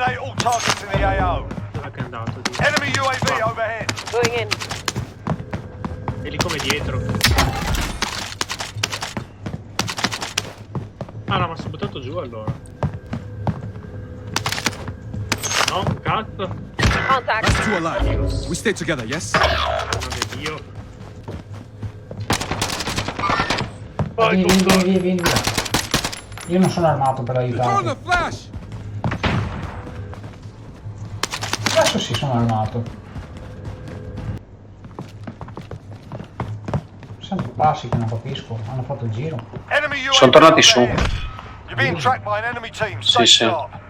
Eliminate all targets in the AO. Dove è andato? Enemy UAV overhead. Going in. È lì come dietro. Ah no, ma si è buttato giù allora. No, cazzo. Contact. That's two alive. We stay together, yes? Madre Dio. Vieni. Io non sono armato per Throwing aiutarti. a flash! Adesso sì sono armato. Sento passi che non capisco. Hanno fatto il giro. Enemy UAV Sono tornati su. overhead. You're being tracked by an enemy team. Stay sì. sharp.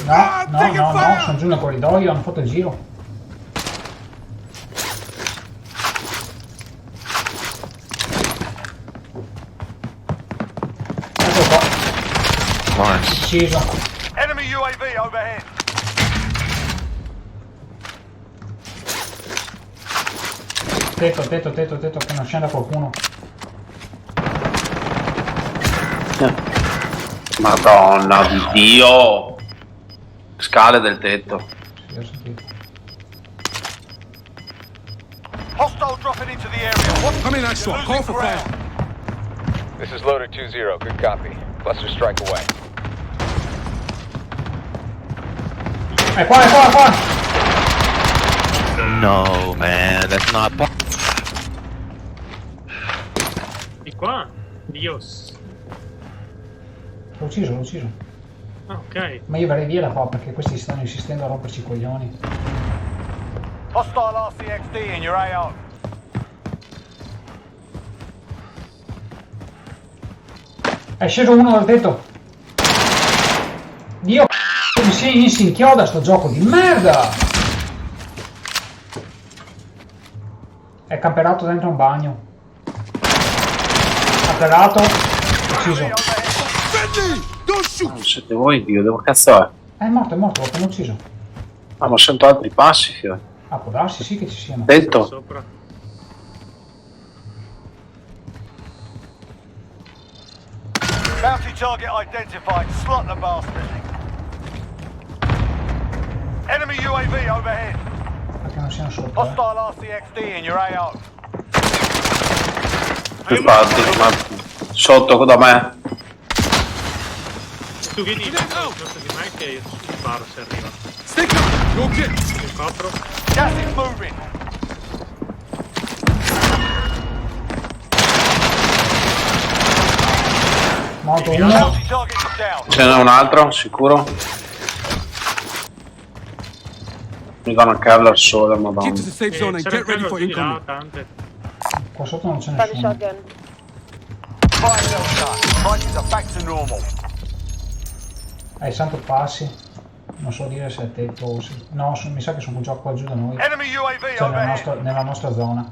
No, sono giù nel corridoio, hanno fatto il giro. Ecco qua. Nice. Ucciso. Enemy UAV overhead. Tetto, che non scenda qualcuno. Madonna di Dio! Scale del tetto. Sì, ho sentito. Hostile dropping into the area. Watch Come in, you're Ashwa. losing Call for ground. fire. This is Loader 2-0. Good copy. Cluster strike away. È qua! No, man, that's not. Di qua? Dios. L'ho ucciso. Ah, ok. Ma io verrei via da qua perché questi stanno insistendo a romperci i coglioni. Hostile RCXD in your AO. È sceso uno dal tetto. Dio mi si inchioda sto gioco di merda. È camperato dentro un bagno. Camperato. Ucciso. Friendly! Don't shoot! Non siete voi, Dio, dove cazzo è? È morto, l'ho appena ucciso. Ah, ma sento altri passi, fiore. Ah, può darsi sì che ci siano. Tetto. Sopra. Bounty target identified. Slot the bastard. Enemy UAV overhead. Perché non siano sotto. Hostile RCXD in your AO. Infatti, ma sotto da me. Tu vieni sotto di me che io ti sparo se arriva. Stay calm! Go get! Ti copro. Gas is moving. Morto uno. Bounty target is down. Ce n'è un altro, sicuro. Mi danno a cavolo al sole, Keep madonna. to the safe zone and get ready for Di là, incoming. tante. Qua sotto non c'è Private nessuno. shotgun. Fire well done. Prices are back to normal. Hai santo passi. Non so dire se è tetto o se... No, mi sa che sono già qua giù da noi. Enemy UAV Cioè overhead. nella nostra zona.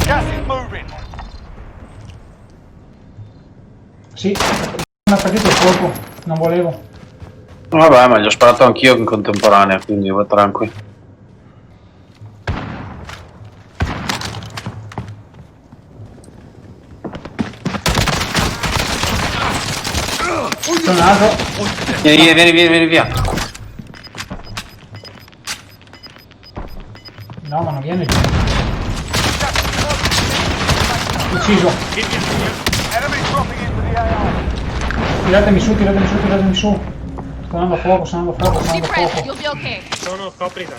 Gas is moving. Sì, mi ha partito il colpo. Non volevo. Vabbè, ma gli ho sparato anch'io in contemporanea, quindi va tranquillo. C'è un altro. Vieni via. No, ma non viene giù. Ucciso. Enemy dropping into the AO. Tiratemi su. Sto andando a fuoco. Deep breath, you'll be okay. Sono coprita.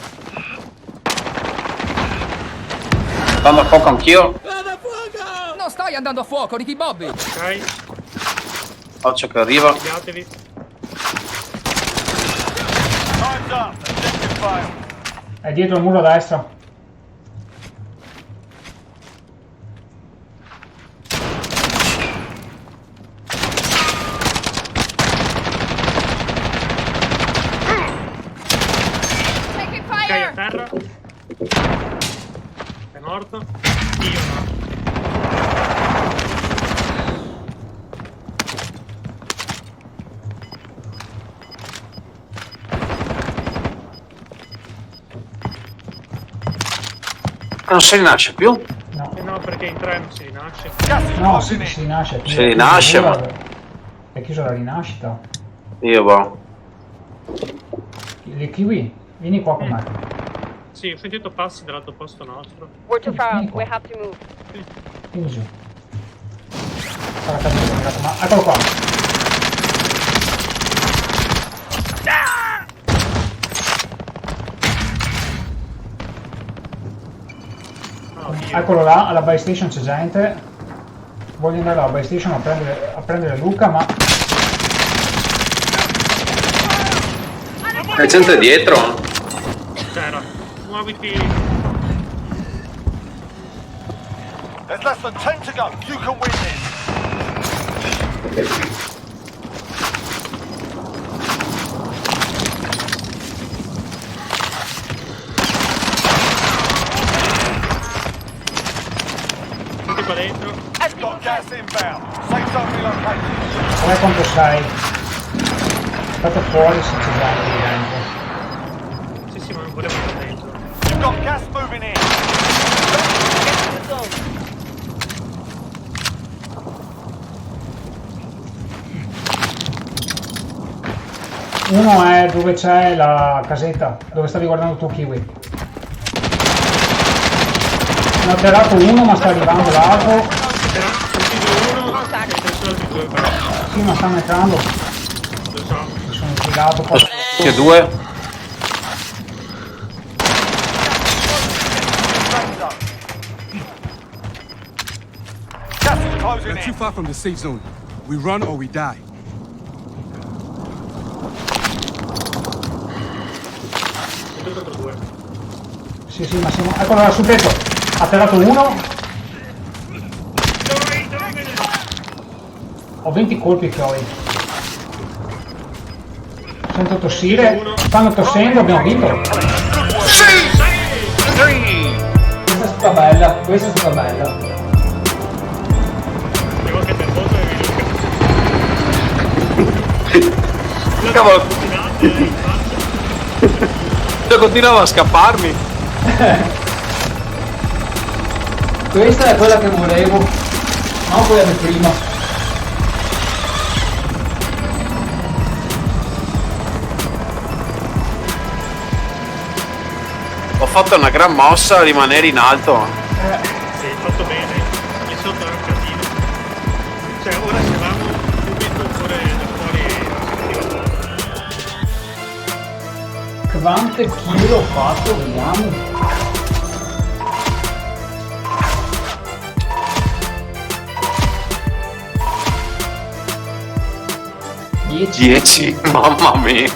Dando a fuoco anch'io. Non stai andando a fuoco, Ricky Bobby! Ok, Occhio che arriva. pigliatevi. Time's up. Objective failed. È dietro il muro a destra. Taking Ok, a fire! terra. È morto. Io no. Non si rinasce più? No, Eh no, perché in 3 non si rinasce. Gas is no, closing si in. rinasce. Si rinasce, ma... È chiuso la rinascita. Io boh. Il kiwi, vieni qua con me. Sì, ho sentito passi dall'altro posto nostro. We're too far Vieni out. qua. We have to move. Vieni giù. Sta la caduta, mi raccomando. Eccolo qua. Oh, Dio. Eccolo là, alla buy station c'è gente. Voglio andare alla buy station a prendere Luca, ma C'è gente dietro? C'era. Muoviti. There's less than 10 to go. You can win this. Tutti qua dentro. Got gas inbound. Safe zone relocated. sai quanto sai? State fuori se c'è gente lì dentro. Sì, sì, ma non volevo andare dentro. You've got gas moving in. Uno è dove c'è la casetta, dove stavi guardando tu Kiwi. Ne ho atterrato uno ma sta arrivando l'altro. C'era ucciso uno e adesso altri due però. Sì, ma stanno entrando. Lo so. Mi sono impiegato qua. Che due? Safe zone. Gas is closing We're too in. far from the safe zone. We run or we die. E due contro due. Sì, sì, ma siamo... Eccolo là sul tetto. Ha atterrato uno. Ho 20 colpi che ho. Sento tossire. Stanno tossendo, abbiamo vinto. Questa è stata bella, questa è stata bella. Devo anche per voto e Cavolo. Io continuavo a scapparmi. Questa è quella che volevo, non quella di prima. Ho fatto una gran mossa a rimanere in alto. Sì, fatto bene. E sotto era un casino. Cioè, ora se vamo subito oppure da fuori si Quante kill ho fatto, vediamo. Dieci. 10, mamma mia.